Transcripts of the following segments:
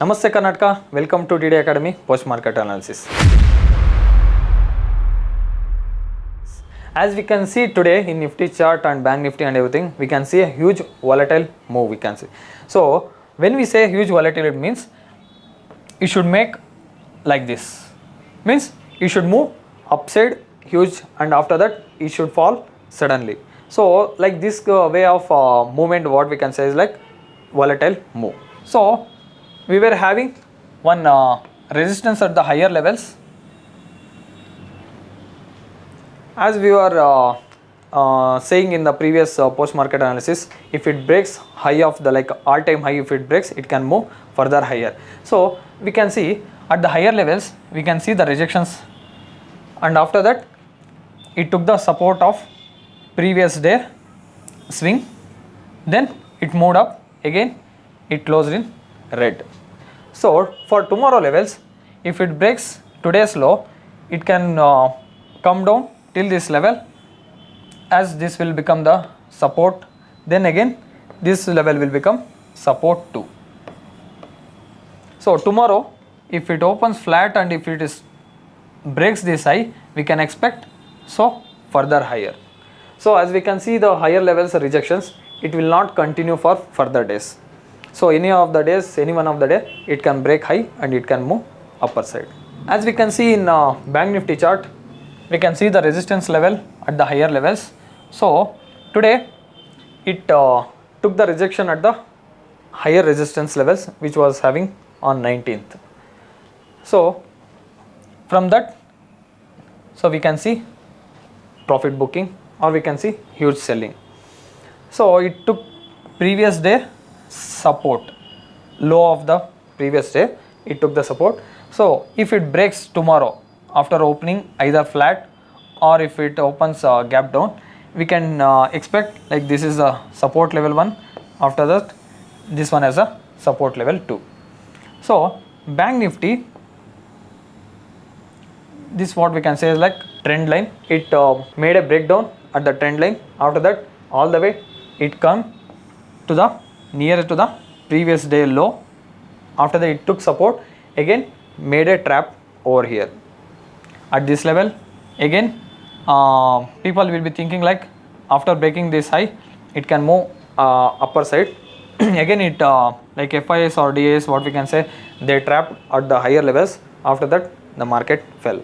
Namaste Karnataka, welcome to TD Academy Post Market Analysis. As we can see today in Nifty chart and Bank Nifty and everything, we can see a huge volatile move we can see. So when we say huge volatility, it means you should make like this, means you should move upside huge and after that it should fall suddenly. So like this way of movement, what we can say is like volatile move. So we were having one resistance at the higher levels. As we were saying in the previous post market analysis, if it breaks high of the like all time high, if it breaks, it can move further higher. So we can see at the higher levels, we can see the rejections, and after that it took the support of previous day swing, then it moved up again, it closed in red. So for tomorrow levels, if it breaks today's low, it can come down till this level, as this will become the support, then again this level will become support too. So tomorrow if it opens flat and if it is breaks this high, we can expect so further higher. So as we can see the higher levels rejections, it will not continue for further days. So any of the days, any one of the day, it can break high and it can move upper side. As we can see in Bank Nifty chart, we can see the resistance level at the higher levels. So today it took the rejection at the higher resistance levels which was having on 19th. So from that, so we can see profit booking or we can see huge selling. So it took previous day support, low of the previous day, it took the support. So if it breaks tomorrow after opening either flat or if it opens gap down, we can expect like this is a support level 1, after that this one as a support level 2. So Bank Nifty, this what we can say is like trend line. It made a breakdown at the trend line, after that all the way it come to the nearer to the previous day low, after that it took support, again made a trap over here at this level. Again people will be thinking like after breaking this high it can move upper side. Again it like FIS or DIS, what we can say, they trapped at the higher levels, after that the market fell.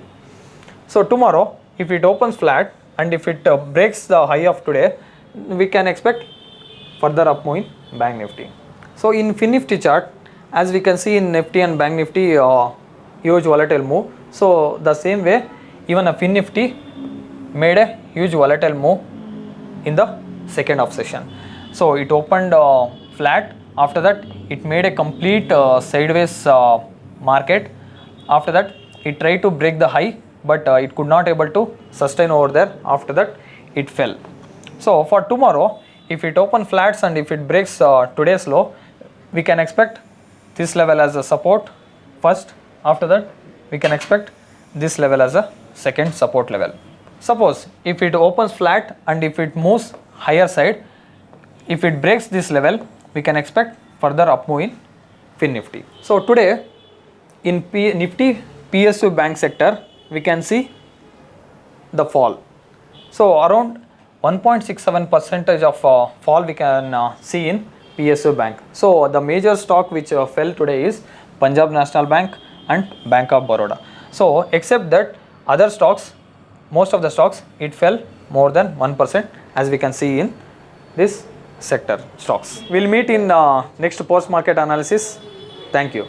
So tomorrow if it opens flat and if it breaks the high of today, we can expect further up move in Bank Nifty. So in Fin Nifty chart, as we can see in Nifty and Bank Nifty, huge volatile move. So the same way even a Fin Nifty made a huge volatile move in the second half session. So it opened flat, after that it made a complete sideways market, after that it tried to break the high but it could not able to sustain over there, after that it fell. So for tomorrow, if it open flats and if it breaks today's low, we can expect this level as a support first, after that we can expect this level as a second support level. Suppose if it opens flat and if it moves higher side, if it breaks this level, we can expect further up move in Fin Nifty. So today in Nifty PSU bank sector, we can see the fall. So around 1.67% of fall we can see in PSU bank. So the major stock which fell today is Punjab National Bank and Bank of Baroda. So except that other stocks, most of the stocks, it fell more than 1%, as we can see in this sector stocks. We'll meet in next post market analysis. Thank you.